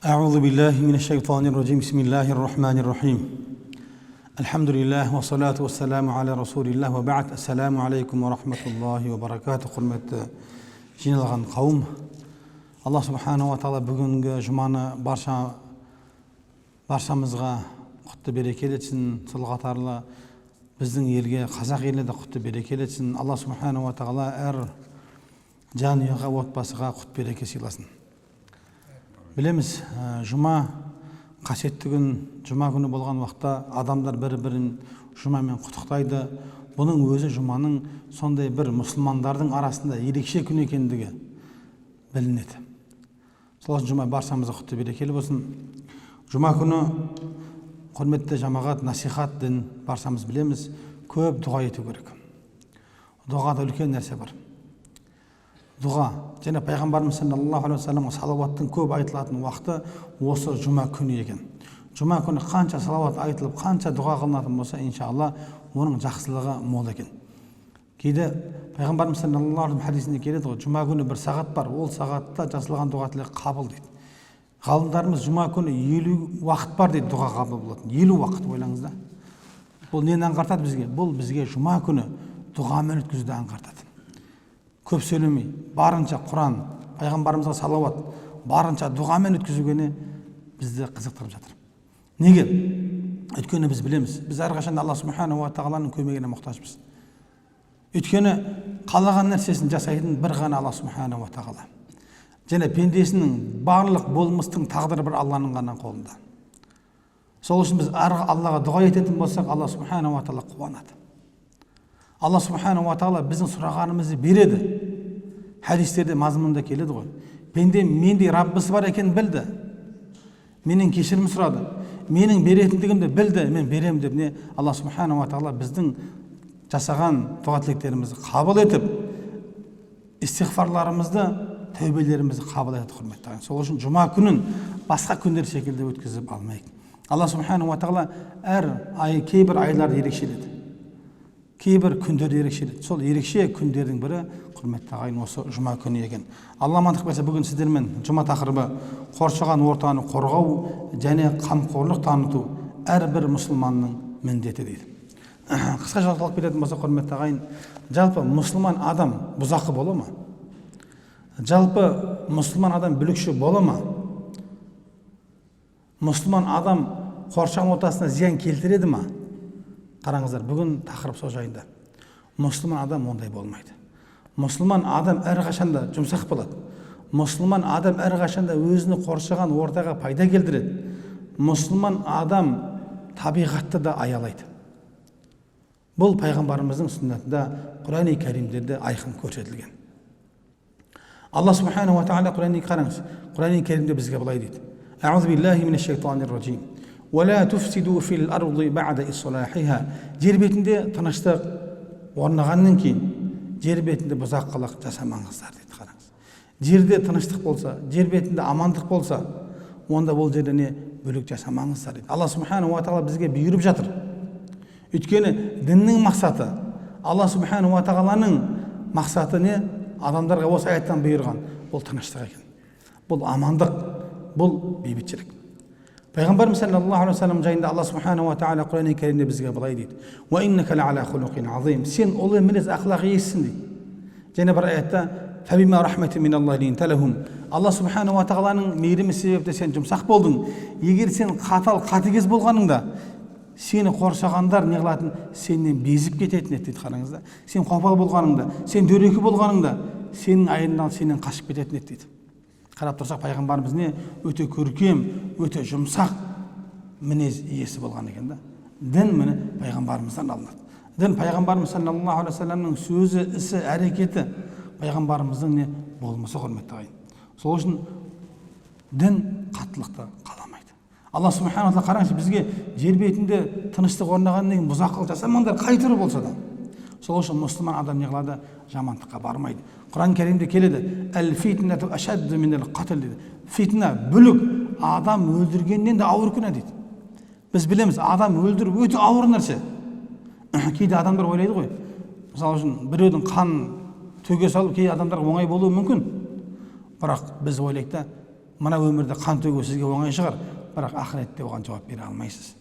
أعوذ بالله من الشيطان الرجيم بسم الله الرحمن الرحيم الحمد لله والصلاة والسلام على رسول الله وبعد السلام عليكم ورحمة الله وبركاته құрметті жиналған қауым. Алла субханаху ва тағала бүгінгі жұманы баршамызға құтты берекелі етсін. Сол қатарлы біздің елге, қазақ еліне де құтты берекелі етсін. Алла субханаху ва тағала әр жанұяға, отбасыға құт береке сыйласын. Білеміз, жұма қасиетті күн, жұма күні болған уақытта адамдар бір-бірін жұмамен құттықтайды. Бұның өзі жұманың сондай бір мұсылмандардың арасында ерекше күн екендігі білінеді. Сол үшін жұма баршамызға құтты берекелі болсын. Жұма күні құрметті жамағат, насихат дін баршамыз білеміз, көп дұға ету керек. Дұғада үлкен нәрсе бар. Дұға, және пайғамбарымыз саллаллаху алейхи ва саллам салауаттың көп айтылатын уақыты осы жұма күні екен. Жұма күні қанша салауат айтылып, қанша дұға қылынатын болса, иншалла, оның жақсылығы мол екен. Кейде пайғамбарымыз саллаллаху алейхи ва саллам хадисінде келеді ғой, жұма күні бір сағат бар, ол сағатта жасалған дұға тілек қабыл дейді. Ғалымдарымыз жұма күні 50 уақыт бар дейді, дұға қабыл болатын. 50 уақыт, ойлаңыз да. Бұл нені аңғартады бізге? Бұл бізге жұма күні дұғамен өткізуді аңғартады. Көп сөйлемей, барынша Құран, пайғамбарымызға салауат, барынша дұғамен өткізугені бізді қызықтырып жатыр. Неге? Өйткені біз білеміз, біз әрқашан Алла субханаху ва тағаланың көмегіне мұқтажбыз. Өйткені қалаған нәрсесін жасайтын бір ғана Алла субханаху ва тағала. Және пендесінің барлық болмыстың тағдыры бір Алланың ғана қолында. Сол үшін біз Аллаға дұға ететін болсақ, Алла субханаху ва тағала қуанады. Алла субханаху ва тағала біздің сұрағанымызды береді. Хадистерде мазмұнында келеді ғой. Пенде мендей Раббысы бар екенін білді. Менен кешірім сұрады. Менің беретіндігімді білді, мен беремін деп не Алла субханаху ва тағала біздің жасаған дұға тілектерімізді қабыл етіп, истиғфарларымызды, тәубелерімізді қабыл етеді, құрметті ағайын. Сол үшін жұма күнін басқа күндер секілді өткізіп алмайық. Алла субханаху ва тағала әр ай, кейбір айларды ерекшеледі. Кейбір күндер ерекшеледі. Сол ерекше күндердің бірі құрметті ағайын осы жұма күні екен. Алла амандық берсе, бүгін сіздермен жұма тақырыбы қоршаған ортаны қорғау және қамқорлық таныту әрбір мұсылманның міндеті дейді. Қысқа жалпылап кететін болса, құрметті ағайын, жалпы мұсылман адам бұзақы бола ма? Жалпы мұсылман адам бүлікші бола ма? Мұсылман адам қоршаған ортасына зиян келтіреді ма? Қараңыздар, бүгін тақырып сол жайында. Мұсылман адам ондай болмайды. Мұсылман адам әрқашанда жұмсақ болады. Мұсылман адам әрқашанда өзіні қоршаған ортаға пайда келтіреді. Мұсылман адам табиғатты да аялайды. Бұл пайғамбарымыздың сүннатында, Құран-ы Кәрімдерде айқын көрсетілген. Алла субханаху ва тағала Құран-ы қараңыз. Құран-ы Кәрімде бізге былай дейді: Аузу биллахи минаш шайтанир ражим. وَلَا تُفْسِدُوا فِي الْأَرْضِ بَعْدَ إِصْلَاحِهَا. Жер бетінде тыныштық орнағаннан кейін жер бетінде бұзақылық жасамаңыздар дейді. Қараңыз. Жерде тыныштық болса, жер бетінде амандық болса, онда ол жерде не бүлік жасамаңыздар дейді. Алла субханаху ва тағала бізге бұйырып жатыр. Өйткені діннің мақсаты, Алла субханаху ва тағаланың мақсаты не? Адамдарға осы аяттан бұйырған. Бұл тыныштық екен. Бұл амандық, бұл бейбітшілік. Пайғамбарымыз саллаллаху алейхи ва саллам жайында Алла субханаху ва тағала Құран-ы Кәрімде бізге былай дейді: "Ва иннака ла'ала хулуқин азим." Сен ұлы мінез ақлақ иесісің дейді. Және бір аятта: "Фабима рахматин миналлахи линта лахум." Алла субханаху ва тағаланың мейірімі себепті сен жұмсақ болдың. Егер сен қатыгез болғаныңда, сені қоршағандар не қылатын? Сенен безіп кететін еді дейді. Қараңыздар. Сен қопал болғаныңда, сен дөрекі болғаныңда, сенің айынан сенен қашып кететін еді дейді. Қарап тұрсақ, пайғамбарымыз не өте көркем, өте жұмсақ мінез иесі болған екен да. Дін міне пайғамбарымыздан алынады. Дін пайғамбарымыз саллаллаху алейхи ва салламның сөзі, ісі, әрекеті пайғамбарымыздың не болмысы, құрметті ағайын. Сол үшін дін қаттылықты қаламайды. Алла субханаху ва тағала қараңызшы, бізге жер бетінде тыныштық орнағаннан кейін бұзақылық жасамаңдар, қай түрі болса да. Сол үшін мұсылман адам не қылады? Жамандыққа бармайды. Құран Кәрімде келеді: "Әл-фитнату ашадду минал қатл" дейді. Фитна, бүлік адам өлдіргеннен де ауыр күнә дейді. Біз білеміз, адам өлдіру өте ауыр нәрсе. Кейде адамдар ойлайды ғой, мысалы үшін біреудің қанын төге салып, кей адамдарға оңай болуы мүмкін. Бірақ біз ойлайық та, мына өмірде қан төгу сізге оңай шығар, бірақ ақыретте оған жауап бере алмайсыз.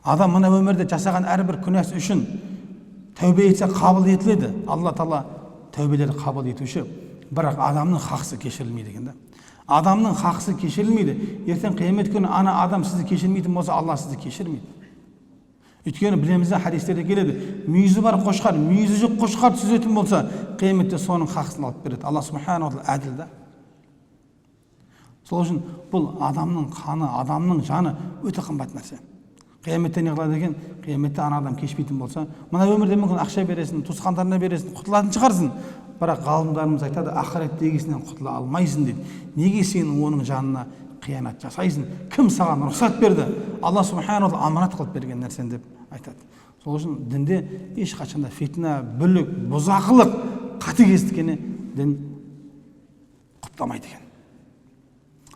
Адам мына өмірде жасаған әрбір күнәсі үшін тәубе етсе қабыл етіледі. Алла Тағала тәубелерді қабыл етуші, бірақ адамның хақысы кешірілмейді екен да. Адамның хақысы кешірілмейді. Ертең қиямет күні ана адам сізді кешірмейтін болса, Алла сізді кешірмейді. Өйткені білеміз, хадистерде келеді, мүйізі бар қошқар, мүйізі жоқ қошқар түзетін болса, қияметте соның хақысын алып береді. Алла субхана ва тағала әділ да. Сол үшін бұл адамның қаны, адамның жаны өте қымбат нәрсе. Қияметте не қылады екен? Қияметте ана адам кешпейтін болса, мына өмірде мүмкін ақша бересің, туысқандарына бересің, құтылатын шығарсың. Бірақ ғалымдарымыз айтады, ақыреттегісінен құтыла алмайсың дейді. Неге сен оның жанына қиянат жасайсың? Кім саған рұқсат берді? Алла субхана ва тағала аманат қылып берген нәрсен деп айтады. Сол үшін дінде ешқашанда фитна, бүлік, бұзақылық, қатыгездікені дін құптамайды екен.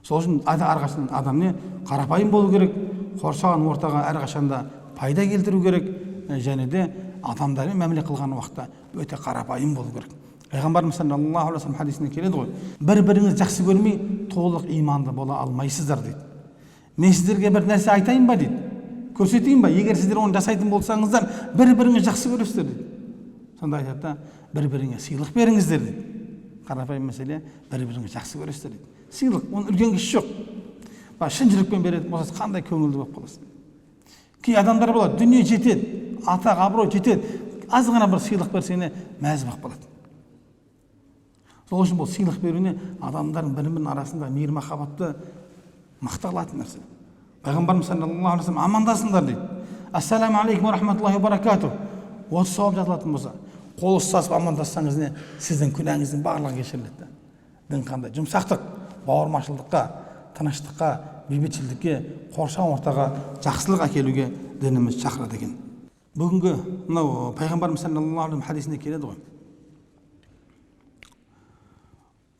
Сол үшін әрқашан адам не қарапайым болу керек, қоршаған ортаға әрқашанда пайда келтіру керек, және де адамдармен мәміле қылған уақытта өте қарапайым болу керек. Пайғамбарымыз саллаллаху алейхи ва саллям хадисінде келеді ғой, бір-біріңізді жақсы көрмей толық иманды бола алмайсыздар дейді. Мен сіздерге бір нәрсе айтайын ба дейді, көрсетейін ба? Егер сіздер оны жасайтын болсаңыздар, бір-біріңізді жақсы көресіздер дейді. Сонда айтады да, бір-біріңе сыйлық беріңіздер дейді. Қарапайым мәселе, бір-біріңізді жақсы көресіздер дейді. Сыйлық, оның үлкен кіші жоқ. Шын жүрекпен беретін болса, қандай көңілді болып қаласың. Кей адамдар болады, дүние жетеді, атақ, абырой жетеді, аз ғана бір сыйлық берсеңе мәз болып қалады. Сол үшін бұл сыйлық беруіне адамдардың бірін-бірінің арасында мейір махаббатты мықты қылатын нәрсе. Пайғамбарымыз саллаллаху алейхи ва саллям амандасыңдар дейді. Ассаламу алейкум ва рахматуллахи ва баракатух. Осы сауап жазылатын болса, қол ұстасып амандассаңыз не, сіздің күнәңіздің барлығы кешіріледі. Дін қандай? Жұмсақтық, бауырмашылдыққа, тыныштыққа, бейбітшілдікке, қоршаған ортаға жақсылық әкелуге дініміз шақырады екен. Бүгінгі мынау пайғамбарымыз саллаллаху алейхи ва саллям хадисінде келеді ғой.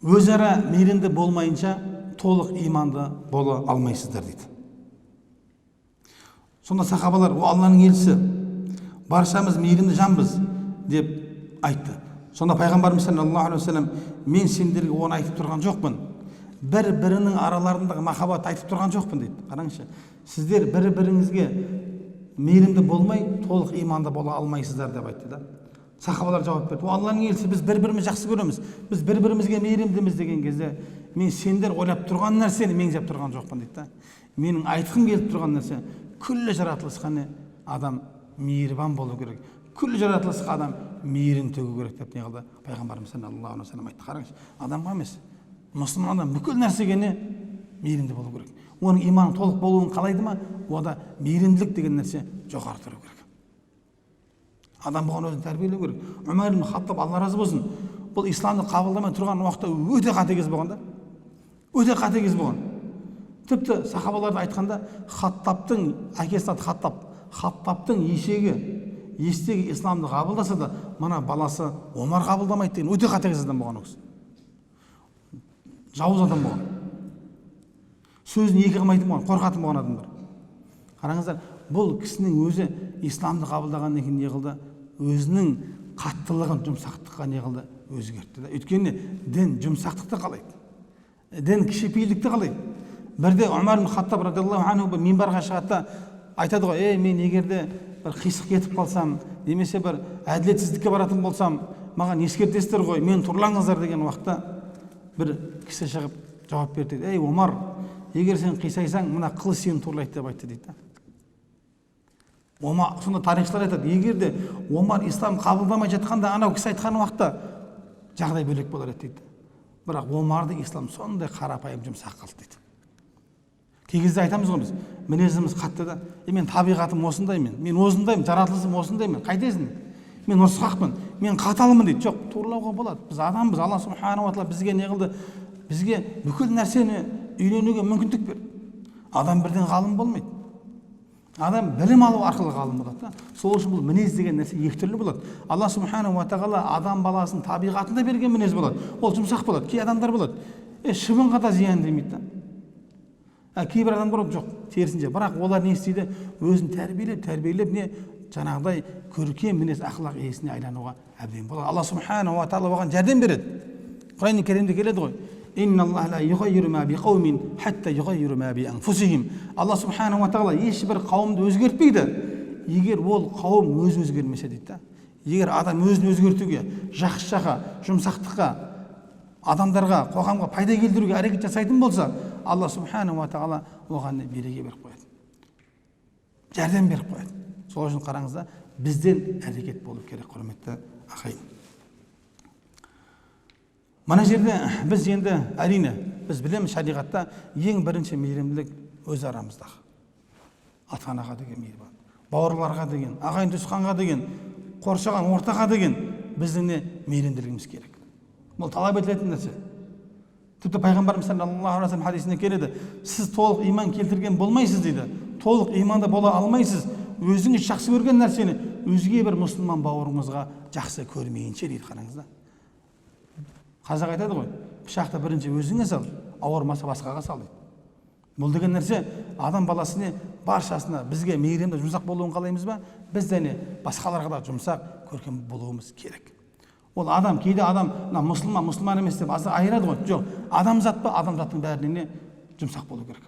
Өзара мейірімді болмайынша толық иманды бола алмайсыздар дейді. Сонда сахабалар, о Алланың елшісі, баршамыз мейірімді жанбыз деп айтты. Сонда пайғамбарымыз саллаллаху алейхи ва саллям, мен сендерге оны айтып тұрған жоқпын, бір-бірінің араларындағы махаббат айтып тұрған жоқпын дейді. Қараңызшы, сіздер бір-біріңізге мейірімді болмай толық иманды бола алмайсыздар деп айтты да. Сахабалар жауап берді, о Алланың елшісі, біз бір-бірімізді жақсы көреміз, біз бір-бірімізге мейірімдіміз деген кезде, мен сендер ойлап тұрған нәрсені меңзеп тұрған жоқпын дейді да. Менің айтқым келіп тұрған нәрсе, күллі жаратылысқа адам мейірбан болу керек, күллі жаратылысқа адам мейірін төгу керек деп не қылды пайғамбарымыз саллаллаху алейхи ва саллям айтты. Қараңызшы, адамға емес, мұсылман адам бүкіл нәрсеге мейірімді болу керек. Оның иманы толық болуын қалайды ма? Ода мейірімділік деген нәрсе жоғары тұру керек. Адам бұған өзін тәрбиелеу керек. Умар ибн Хаттаб, Алла разы болсын, бұл исламды қабылдамай тұрған уақытта өте қатыгез болған да. Өте қатыгез болған. Тіпті сахабаларды айтқанда, Хаттабтың әкесі аты Хаттаб, Хаттабтың естегі исламды қабылдаса да, мына баласы Омар қабылдамайды деген өте қатыгез адам болған ол кісі. Жауыз адам болған. Сөзін екі қылмайтын болған, қорқатын болған адамдар. Қараңыздар, бұл кісінің өзі исламды қабылдағаннан кейін не қылды? Өзінің қаттылығын жұмсақтыққа не қылды? Өзгертті. Өйткені дін жұмсақтықты қалайды. Дін кішіпейілдікті қалайды. Бірде Умар ибн Хаттаб радиаллаху анху бір минбарға шығады да айтады ғой, мен егерде бір қисық кетіп қалсам, немесе бір әділетсіздікке баратын болсам, маған ескертесіздер ғой, мен тұрлаңыздар деген уақытта бір кісі шығып жауап берді. Ей Омар, егер сен қисайсаң, мына қылыш сені тұрлайды деп айтты дейді. Омар, сонда тарихшылар айтады, егер де Омар ислам қабылдамай жатқанда анау кісі айтқан уақытта жағдай бөлек болар еді дейді. Бірақ Омарды ислам сондай қарапайым жұмсақ қылды дейді. Кей кезде айтамыз ғой біз, мінезіміз қатты да, мен табиғатым осындаймын, мен осындаймын, жаратылысым осындаймын, қайтесің? Мен ұрысқақпын, мен қаталмын дейді. Жоқ, турлауға болады. Біз адамбыз, Алла субхана ва тағала бізге не қылды? Бізге бүкіл нәрсені үйренуге мүмкіндік берді. Адам бірден ғалым болмайды. Адам білім алу арқылы ғалым болады. Сол үшін бұл мінез деген нәрсе екі түрлі болады. Алла субхана ва тағала адам баласын табиғатында берген мінез болады. Ол жұмсақ болады. Кей адамдар болады, шыбынға да зиян демейді. Кейбір адамдар болады, жоқ, терісінше. Бірақ олар не істейді? Өзін тәрбиелеп не жаңағыдай көркем мінез ақылақ иесіне айлануға әбден болады. Алла субхана ва тағала оған жәрдем береді. Құран-ы Кәрімде келеді ғой, Инналлах ла югайру ма би қаумин хатта югайру ма би анфусихим. Алла субханаху ва тағала ешбір қауымды өзгертпейді, егер ол қауым өзі өзгермесе дейді да. Егер адам өзін өзгертуге, жақсы жаққа, жұмсақтыққа, адамдарға, қоғамға пайда келтіруге әрекет жасайтын болса, Алла субханаху ва тағала оған береке беріп қояды, жәрдем беріп қояды. Сол үшін қараңызда, бізден әрекет болу керек, құрметті ағайын. Мына жерде біз енді әрине біз білеміз, шариғатта ең бірінші мейірімділік өз арамыздағы. Ата-анаға деген мейірім, бауырларға деген, ағайын туысқанға деген, қоршаған ортаға деген біздің мейірімділігіміз керек. Бұл талап етілетін нәрсе. Тіпті пайғамбарымыз саллаллаху алейхи ва саллям хадисінде келеді, сіз толық иман келтірген болмайсыз дейді. Толық иманда бола алмайсыз, өзіңіз жақсы көрген нәрсені өзге бір мұсылман бауырыңызға жақсы көрмейінше дейді. Қараңыз да. Қазақ айтады ғой, пышақты бірінші өзіңе сал, ауырмаса басқаға сал дейді. Бұл деген нәрсе адам баласына баршасына бізге мейірімді жұмсақ болуын қалаймыз ба? Біз де басқаларға да жұмсақ, көркем болуымыз керек. Ол адам, кейде адам мұсылман емес деп айырады ғой. Жоқ, адамзат па, адамзаттың бәріне жұмсақ болу керек.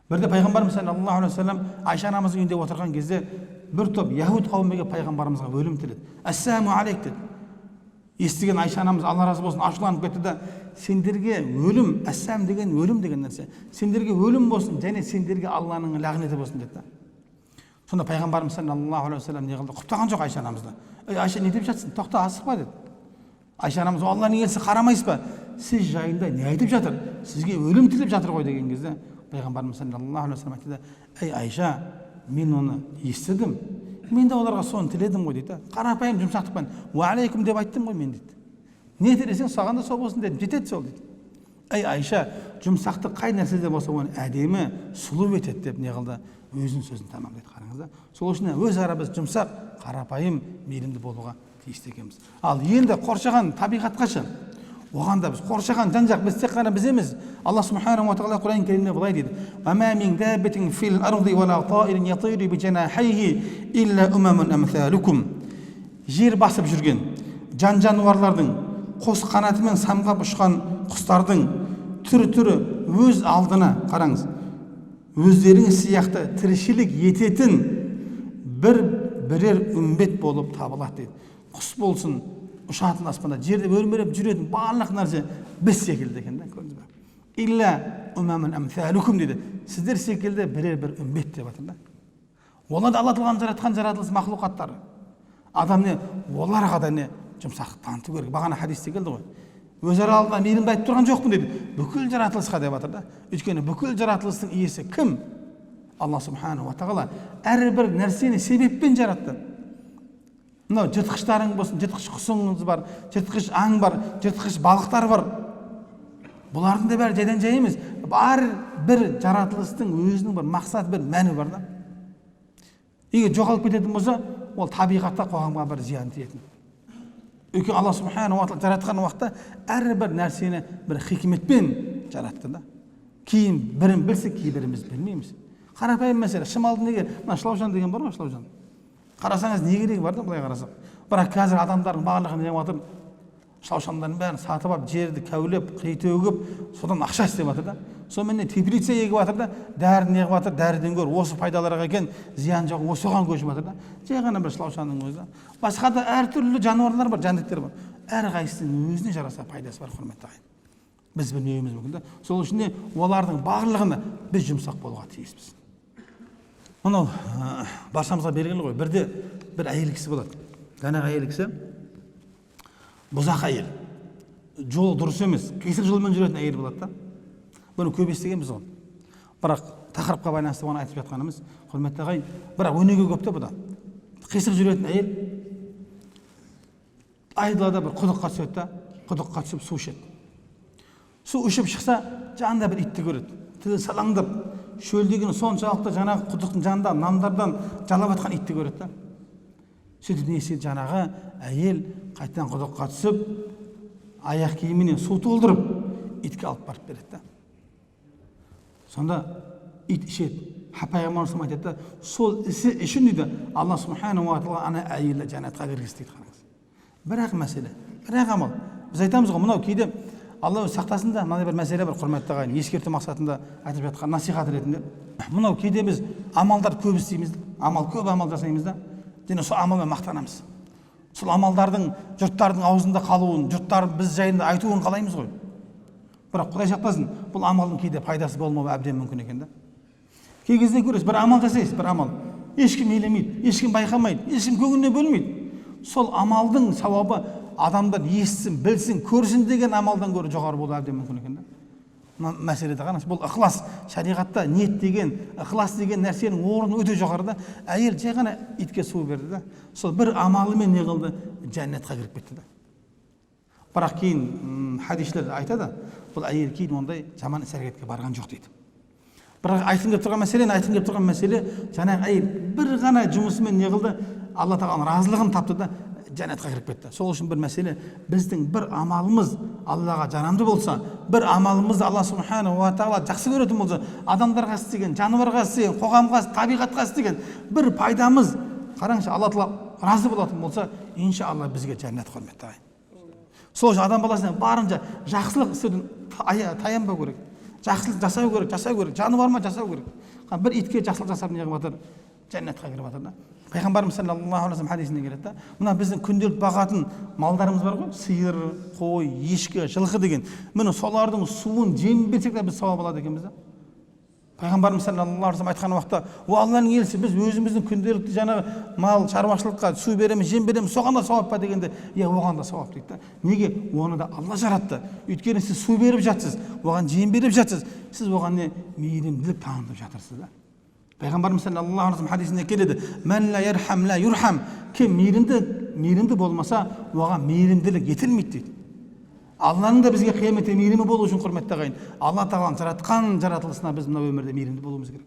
Бірде пайғамбарымыз саллаллаху алейхи ва саллям Айша анамыздың үйінде отырған кезде бір топ яһуд қауымы пайғамбарымызға өлім тіледі. Ассаламу алейк деді. Естіген Айша анамыз, Алла разы болсын, ашуланып кетті да, сендерге өлім, әссәм деген өлім деген нәрсе, сендерге өлім болсын, және сендерге Алланың лағнеті болсын деді. Сонда пайғамбарымыз саллаллаху алейхи ва саллям не қылды? Құптаған жоқ Айша анамызды. Ей Айша, не деп жатсың? Тоқта, асықпа деді. Айша анамыз, Алланың елшісі, қарамайсыз ба? Сіз жайында не айтып жатыр? Сізге өлім тілеп жатыр ғой деген кезде пайғамбарымыз саллаллаху алейхи ва саллям айтты: "Ей Айша, мен оны естідім. Мен де оларға соны тіледім ғой" дейді. Қарапайым жұмсақтықпен "Уа алейкум" деп айттым ғой мен дейді. Не тілесең саған да сол болсын дедім, жетеді сол дейді. Ей Айша, жұмсақтық қай нәрседе болса оны әдемі, сұлу етеді деп не қылды? Өзінің сөзін тамамдайды. Қараңыз да. Сол үшін өз ара біз жұмсақ, қарапайым, мейірімді болуға тиісті екенбіз. Ал енді қоршаған табиғатқа ше, оған да біз қоршаған жан-жақ, біз тек қана біз емес. Алла субханаху ва тағала Құран кәрімде былай дейді: "Ама мин даббатин фил арди ва ла таирин ятиру би жанахайхи илля умамун амсалукум." Жер басып жүрген жан-жануарлардың, қос қанатымен самғап ұшқан құстардың түрі өз алдына, қараңыз, өздеріңіз сияқты тіршілік ететін бірер үмбет болып табылады дейді. Құс болсын, ұшатын аспанда, жерде өрмелеп жүретін барлық нәрсе біз секілді екен да, көрдіңіз бе? Илля умамун амсалукум дейді. Сіздер секілді бір үмбет деп жатыр да. Олар да Алла тағаланың жаратқан жаратылыс мақлұқаттары. Адам оларға да жұмсақ таныту керек. Бағана хадисте келді ғой. Өзара алдына мейірімді айтып тұрған жоқпын дейді. Бүкіл жаратылысқа деп жатыр да. Өйткені бүкіл жаратылыстың иесі кім? Алла субханаху ва тағала әрбір нәрсені себеппен жаратты. Мынау жыртқыштарың болсын, жыртқыш құсыңыз бар, жыртқыш аң бар, жыртқыш балықтар бар. Бұлардың да бәрі жайдан жай емес. Бір жаратылыстың өзінің бір мақсаты, бір мәні бар да. Егер жоғалып кететін болса, ол табиғатта қоғамға бір зиян тиетін. Өйткені Алла субханаху ва тағала жаратқан уақытта әрбір нәрсені бір хикметпен жаратты да. Кейін бірін білсе, кейбіріміз білмейміз. Қарапайым мәселе, шымалды неге? Мына шылаужан деген бар ғой, шылаужан. Қарасаңыз не керегі бар да, былай қарасақ. Бірақ қазір адамдардың барлығы не жатыр? Шылаушандардың бәрін сатып алып, жерді кәулеп, төгіп, содан ақша істеп жатыр да. Сонымен теплица егіп жатыр да, дәрі неғып жатыр, дәріден гөр осы пайдаларға екен, зиян жоқ, осыған көшіп жатыр да. Жай ғана бір шылаушанның өзі да. Басқа да әртүрлі жануарлар бар, жәндіктер бар. Әрқайсысының өзіне жараса пайдасы бар, құрметті ағайын. Біз білмеуіміз мүмкін да. Сол үшін олардың барлығына біз жұмсақ болуға тиіспіз. Мынау баршамызға белгілі ғой. Бірде бір әйел кісі болады. Жаңағы әйел кісі бұзақ әйел. Жол дұрыс емес, кесір жолмен жүретін әйел болады да. Бұны көп естігенбіз ғой. Бірақ тақырыпқа байланысты оны айтып жатқанымыз, құрметті ағайын, бірақ өнеге көп та бұда. Кесір жүретін әйел айдалада бір құдыққа түседі да, құдыққа түсіп су ішеді. Су ішіп шықса, жанында бір итті көреді. Тілі салаңдап, шөлдеген соншалықты жаңағы құдықтың жанында нандардан жалап жатқан итті көреді да. Сөйтіп не істейді? Жаңағы әйел қайтадан құдыққа түсіп, аяқ киіміне су толтырып, итке алып барып береді да. Сонда ит ішеді. Пайғамбар айтады да, сол ісі үшін дейді, Алла субханаху ва тағала ана әйелді жәннатқа кіргізді дейді. Бірақ мәселе, бірақ амал. Біз айтамыз ғой, мынау кейде Алла өзі сақтасын да, мынандай бір мәселе бар, құрметті ағайын, ескерту мақсатында айтып жатқан насихат ретінде. Мынау кейде біз амалдар көп істейміз, көп амал жасаймыз да, және сол амалмен мақтанамыз. Сол амалдардың жұрттардың аузында қалуын, жұрттар біз жайында айтуын қалаймыз ғой. Бірақ Құдай сақтасын, бұл амалдың кейде пайдасы болмауы әбден мүмкін екен да. Кей кезде көресіз, бір амал жасайсыз, бір амал. Ешкім елемейді, ешкім байқамайды, ешкім көңіліне бөлмейді. Сол амалдың сауабы адамдар естісін, білсін, көрсін деген амалдан гөрі жоғары болуы әбден мүмкін екен да. Мәселеде қараңыз, бұл ықылас, шариғатта ниет деген, ықылас деген нәрсенің орны өте жоғарыда. Әйел жай ғана итке су берді да, сол бір амалымен не қылды, жәннатқа кіріп кетті да. Бірақ кейін хадисшілер айтады, бұл әйел кейін ондай жаман іс-әрекетке барған жоқ дейді. Бірақ айтқым келіп тұрған мәселе, жаңағы әйел бір ғана жұмысымен не қылды, Алла тағаланың разылығын тапты да, жәннатқа кіріп кетті. Сол үшін бір мәселе, біздің бір амалымыз Аллаға жарамды болса, бір амалымыз Алла субханаху ва тағала жақсы көретін болса, адамдарға істеген, жануарға істеген, қоғамға, табиғатқа істеген бір пайдамыз, қараңызшы, Алла тағала разы болатын болса, иншалла бізге жәннат, құрметті ағайын. Сол үшін адам баласына барынша жақсылық істеуден таянбау керек. Жақсылық жасау керек, жаны бар ма жасау керек. Бір итке жақсылық жасап не қылып жатыр, жәннатқа кіріп жатыр да. Пайғамбарымыз саллаллаху алейхи хадисінде келеді да, мына біздің күнделік бағатын малдарымыз бар ғой, сиыр, қой, ешкі, жылқы деген. Міне солардың суын жем берсек те біз сауап алады екенбіз да. Пайғамбарымыз саллаллаху алейхи айтқан уақытта, "О Алланың елшісі, біз өзіміздің күнделікті жаңағы мал шаруашылыққа су береміз, жем береміз, соған да сауап па?" дегенде, "Иә, оған да сауап" дейді да. Неге? Оны да Алла жаратты. Өйткені сіз су беріп жатсыз, оған жем беріп жатсыз, сіз оған не мейірімділік танытып жатырсыз да. Пайғамбарымыз саллаллаху алейхи хадисінде келеді, "Мен ла ярхам ла юрхам", кім мейірімді болмаса, оған мейірімділік етілмейді дейді. Алланың да бізге қияметте мейірімі болу үшін, құрметті ағайын, Алла тағаланың жаратқан жаратылысына біз мына өмірде мейірімді болуымыз керек.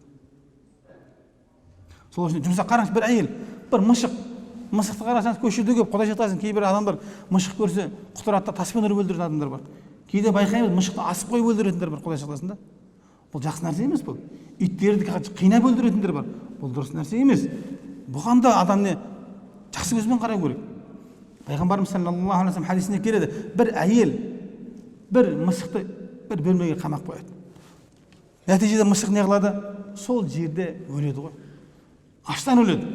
Сол үшін жұмсақ, қараңыз, бір әйел, бір мысықты қарасаңыз, көшеде көп, Құдай сақтасын, кейбір адамдар мышық көрсе, құтырады да таспен ұрып өлтіретін адамдар бар. Кейде байқаймыз, мышықты асып қойып өлтіретіндер бар, Құдай сақтасын да. Бұл жақсы нәрсе емес бұл. Иттерді қинап өлтіретіндер бар. Бұл дұрыс нәрсе емес. Бұған да адам не жақсы көзбен қарау керек. Пайғамбарымыз саллаллаху алейхи хадисінде келеді, бір әйел бір мысықты бір бөлмеге қамап қояды. Нәтижеде мысық не қылады? Сол жерде өледі ғой. Аштан өледі.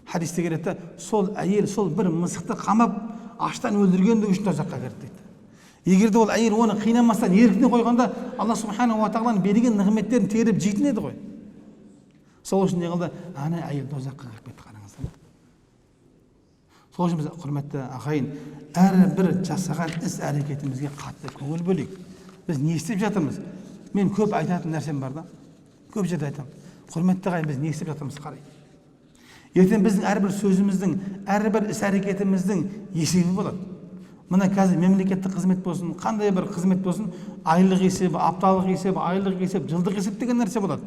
Хадисте келеді, сол әйел сол бір мысықты қамап аштан өлтіргендігі үшін тозаққа кірді дейді. Егер де ол әйел оны қинамастан еркіне қойғанда, Алла субханаху ва тағаланың берген нығметтерін теріп жейтін еді ғой. Сол үшін не қылды? Ана әйел тозаққа кіріп кетті, қараңыздар. Сол үшін біз, құрметті ағайын, әрбір жасаған іс әрекетімізге қатты көңіл бөлейік. Біз не істеп жатырмыз? Мен көп айтатын нәрсем бар да. Көп жерде айтамын. Құрметті ағайын, біз не істеп жатырмыз қарай. Ертең біздің әрбір сөзіміздің, әрбір іс әрекетіміздің есебі болады. Мына қазір мемлекеттік қызмет болсын, қандай бір қызмет болсын, айлық есебі, апталық есебі, айлық есеп, жылдық есеп деген нәрсе болады.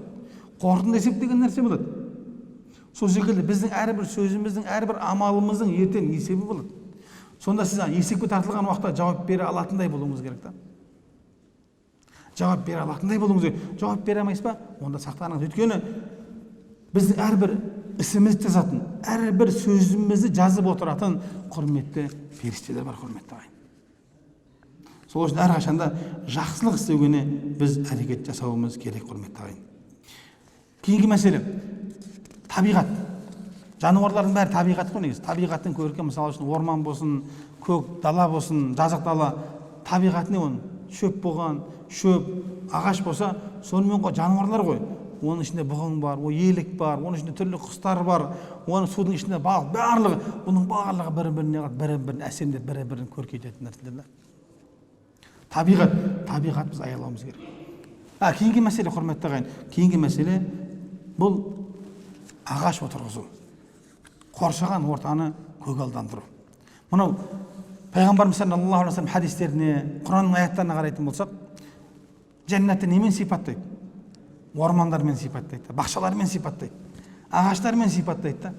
Қорытынды есеп деген нәрсе болады. Сол секілді біздің әрбір сөзіміздің, әрбір амалымыздың ертең есебі болады. Сонда сіз есепке тартылған уақытта жауап бере алатындай болуыңыз керек та. Жауап бере алатындай болуыңыз керек. Жауап бере алмайсыз ба? Онда сақтаныңыз. Өйткені біздің әрбір ісімізді жазатын, әрбір сөзімізді жазып отыратын құрметті періштелер бар, құрметті ағайын. Сол үшін әрқашанда жақсылық істеуге біз әрекет жасауымыз керек, құрметті ағайын. Кейінгі мәселе табиғат. Жануарлардың бәрі табиғат қой негізі. Табиғаттың көркем, мысалы үшін орман болсын, көк дала болсын, жазық дала, табиғат не оның? Шөп болған, шөп, ағаш болса, сонымен қой жануарлар ғой. Оның ішінде бұғын бар, елік бар, оның ішінде түрлі құстар бар, оның судың ішінде балық, барлығы, бұның барлығы бір-бірін әсемдеп, бір-бірін көркейтетін нәрселер. Табиғат біз аялауымыз керек. Кейінгі мәселе, құрметті ағайын, кейінгі мәселе бұл ағаш отырғызу, қоршаған ортаны көгалдандыру. Мынау Пайғамбарымыз саллаллаху алейхи хадистеріне, Құранның аяттарына қарайтын болсақ, жәннатты немен сипаттайды? Ормандармен сипаттайды, бақшалармен сипаттайды, ағаштармен сипаттайды.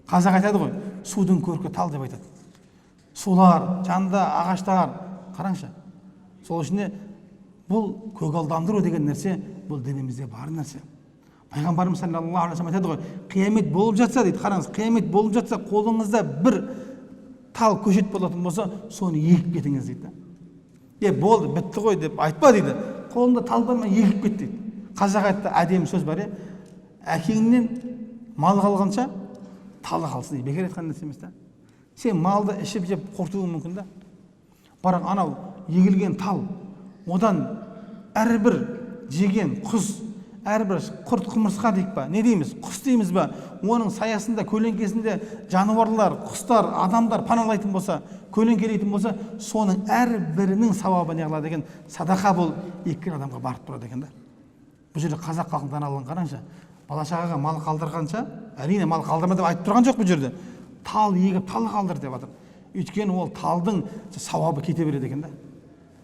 Қазақ айтады ғой, судың көркі тал деп айтады. Сулар, жанында ағаштар, қараңшы. Сол үшін бұл көгалдандыру деген нәрсе, бұл дінімізде бар нәрсе. Пайғамбарымыз саллаллаху алейхи айтады ғой, қиямет болып жатса дейді, қараңыз, қиямет болып жатса, қолыңызда бір тал көшет болатын болса, соны егіп кетіңіз дейді. Болды, бітті ғой деп айтпа дейді. Қолында тал бар ма, егіп кет дейді. Қазақ айтты әдемі сөз бар, әкеңнен мал қалғанша талы қалсын дейді. Бекер айтқан нәрсе емес та. Сен малды ішіп жеп құртуың мүмкін да. Бірақ анау егілген тал, одан әрбір жеген құс, әрбір құрт құмырсқа дейік па, не дейміз, құс дейміз ба, оның саясында, көлеңкесінде жануарлар, құстар, адамдар паналайтын болса, көлеңкелейтін болса, соның әрбірінің сауабы не қылады екен, садақа болып еккен адамға барып тұрады екен да. Бұл жерде қазақ халқының даналығын қараңызшы. Бала шағаға мал қалдырғанша, әрине мал қалдырма деп айтып тұрған жоқ бұл жерде. Тал егіп тал қалдыр деп жатыр. Өйткені ол талдың сауабы кете береді екен да.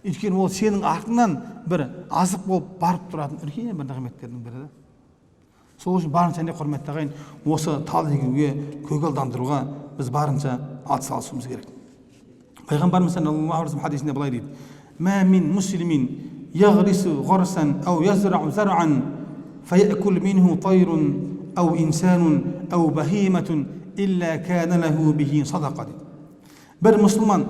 Өйткені ол сенің артыңнан бір азық болып барып тұратын үлкен бір нығметтердің бірі да. Сол үшін барынша не құрметті ағайын, осы тал егуге, көгалдандыруға біз барынша атсалысуымыз керек. Пайғамбарымыз саллаллаху алейхи хадисінде былай дейді: "Ма мин муслимин яғрису ғарсан ау язрау зар'ан фаякул минху тайрун ау инсанун ау бахиматун илля кана лаху бихи садақа" дейді. Бір мұсылман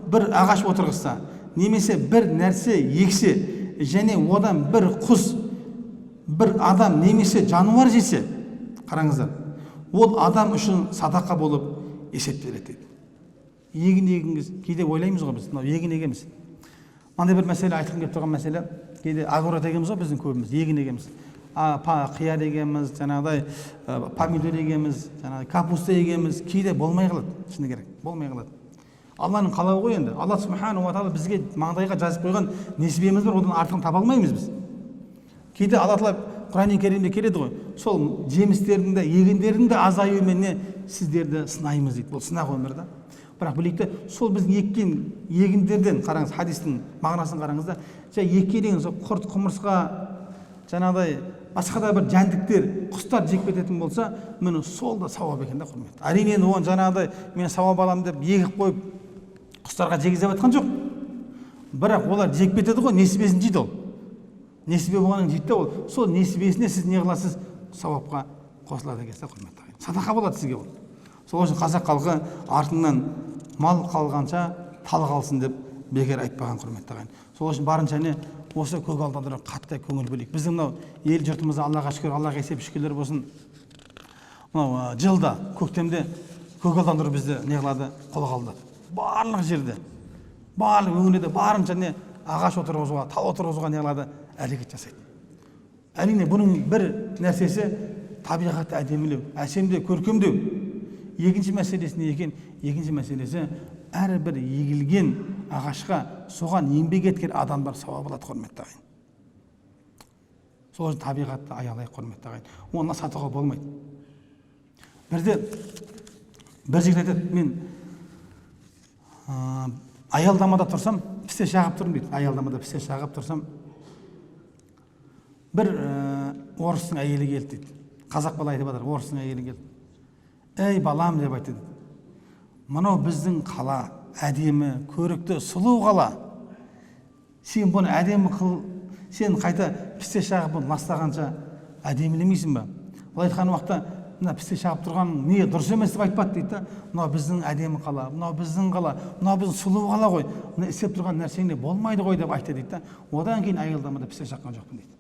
бір ағаш отырғызса, немесе бір нәрсе ексе, және одан бір құс, бір адам немесе жануар жесе, қараңыздар, ол адам үшін садақа болып есептеледі дейді. Егін егіңіз, кейде ойлаймыз ғой біз, егін егеміз. Мынандай бір мәселе айтқым келіп тұрған мәселе, кейде огород егеміз ғой біздің көбіміз, егін егеміз. Қияр егеміз, жаңағыдай помидор егеміз, жаңағыдай капуста егеміз, кейде болмай қалады, шыны керек, болмай қалады. Алланың қалауы ғой енді. Алла субхану ва тағала бізге маңдайға жазып қойған несібеміз бар, одан артығын таба алмаймыз біз. Кейде Алла тағала Құран Кәрімде келеді ғой, сол жемістердің де, егіндердің де азаюымен сіздерді сынаймыз дейді. Бұл сынақ өмір да. Бірақ білейікті, сол біздің еккен егіндерден, қараңыз, хадистің мағынасын қараңыз да, екке деген сол құрт, құмырсқа, жаңағыдай басқа да бір жәндіктер, құстар жеп кететін болса, міне сол да сауап екен да, құрметті. Әрине оны жаңағыдай мен сауап аламын деп егіп қойып құстарға жегізіп жатқан жоқ. Бірақ олар жеп кетеді ғой, несібесін жейді ол. Несібе болғанын жейді, ол сол несібесіне сіз не қыласыз, сауапқа қосылады екенсіз, құрметті ағайын. Садақа болады сізге ол. Сол үшін қазақ халқы артыңнан мал қалғанша тал қалсын деп бекер айтпаған, құрметті ағайын. Сол үшін барынша не осы көгалдандыруға қатты көңіл бөлейік. Біздің мынау ел жұртымызда Аллаға шүкір, Аллаға есеп шүкірлер болсын. Мынау жылда, көктемде көгалдандыру бізді не қылады, қолға алды. Барлық жерде, барлық өңірде барынша не ағаш отырғызуға, тал отырғызуға не қылады, әрекет жасайды. Әрине бұның бір нәрсесі табиғатты әдемілеу, әсемдеу, көркемдеу. Екінші мәселесі не екен? Екінші мәселесі әрбір егілген ағашқа соған еңбек еткен адамдар сауап алады, құрметті ағайын. Сол үшін табиғатты аялайық, құрметті ағайын. Оны сатуға болмайды. Бірде бір жігіт айтады, мен аялдамада тұрсам, пісте шағып тұрмын дейді. Аялдамада пісте шағып тұрсам, бір орыстың әйелі келді дейді. Қазақ бала айтып жатыр, орыстың әйелі келді. Ей балам деп айтты. Мынау біздің қала, әдемі, көрікті, сұлу қала. Сен бұны әдемі қыл, сен қайта пісте шағып бұны ластағанша әдемілемейсің ба? Ол айтқан уақытта, мына пісте шағып тұрған не дұрыс емес деп айтпады дейді. Мынау біздің әдемі қала, мынау біздің қала, мынау біздің сұлу қала ғой. Мына істеп тұрған нәрсеңде болмайды ғой деп айтты дейді. Одан кейін аялдамада пісте шаққан жоқпын дейді.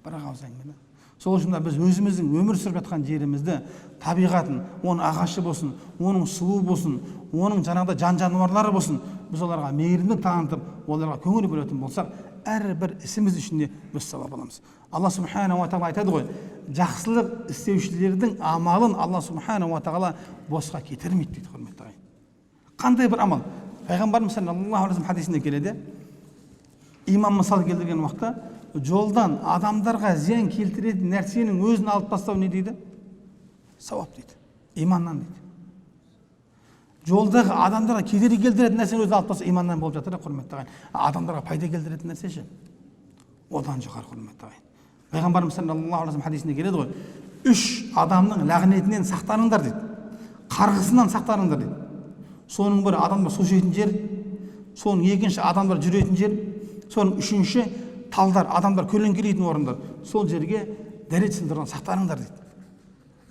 Бірақ ауыз әңгіме. Сол үшін біз өзіміздің өмір сүріп жатқан жерімізді, табиғатын, оның ағашы болсын, оның суы болсын, оның жаңағыда жан-жануарлары болсын, біз оларға мейірімділік танытып, оларға көңіл бөлетін болсақ, әрбір ісіміз ішінде біз сауап аламыз. Алла субхана ва тағала айтады ғой, жақсылық істеушілердің амалын Алла субхана ва тағала босқа кетірмейді дейді, құрметті ағайын. Қандай бір амал? Пайғамбарымыз саллаллаху алейхи хадисінде келеді, имам мысал келтірген уақытта, жолдан адамдарға зиян келтіретін нәрсенің өзін алып тастау не дейді? Сауап дейді. Иманнан дейді. Жолдағы адамдарға кедергі келтіретін нәрсенің өзін алып тастау иманнан болып жатыр, құрметті ағайын. Адамдарға пайда келтіретін нәрсе ше? Одан жоғары, құрметті ағайын. Пайғамбарымыз саллаллаху алейхи хадисінде келеді ғой, 3 адамның лағнетінен сақтаныңдар дейді. Қарғысынан сақтаныңдар дейді. Соның бірі адамдар су ішетін жер, соның екінші адамдар жүретін жер, соның үшінші талдар, адамдар көлеңкелейтін орындар. Сол жерге дәрет сындырған сақтаныңдар дейді.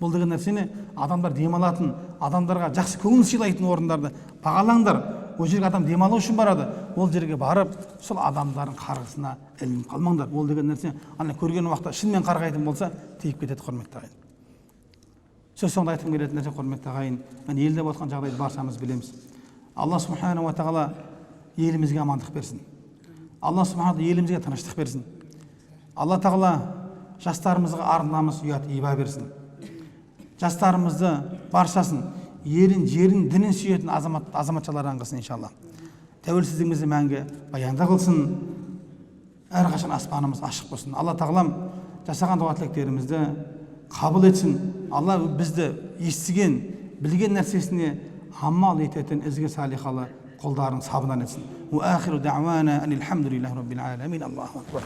Бұл деген нәрсені адамдар демалатын, адамдарға жақсы көңіл сыйлайтын орындарды бағалаңдар. Ол жерге адам демалу үшін барады. Ол жерге барып, сол адамдардың қарғысына ілініп қалмаңдар. Ол деген нәрсе, ана көрген уақытта шынымен қарғайтын болса, тиіп кетеді, құрметті ағайын. Сөз соңында айтқым келетін нәрсе, құрметті ағайын, елде отқан жағдайды баршамыз білеміз. Алла субхана ва тағала елімізге амандық берсін. Алла субхана елімізге тыныштық берсін. Алла тағала жастарымызға ар намыс, ұят, иба берсін. Жастарымызды баршасын ерін, жерін, дінін сүйетін азаматшалардан қылсын иншалла. Тәуелсіздігімізді мәңгі баянда қылсын. Әрқашан аспанымыз ашық болсын. Алла тағалам жасаған дуа тілектерімізді қабыл етсін. Алла бізді естіген, білген нәрсесіне амал ететін ізгі салихалы қолдарын сабынан етсін. Уахиру дa'wana анил хамдулиллахи rabbil alamin. Аллаху акбар.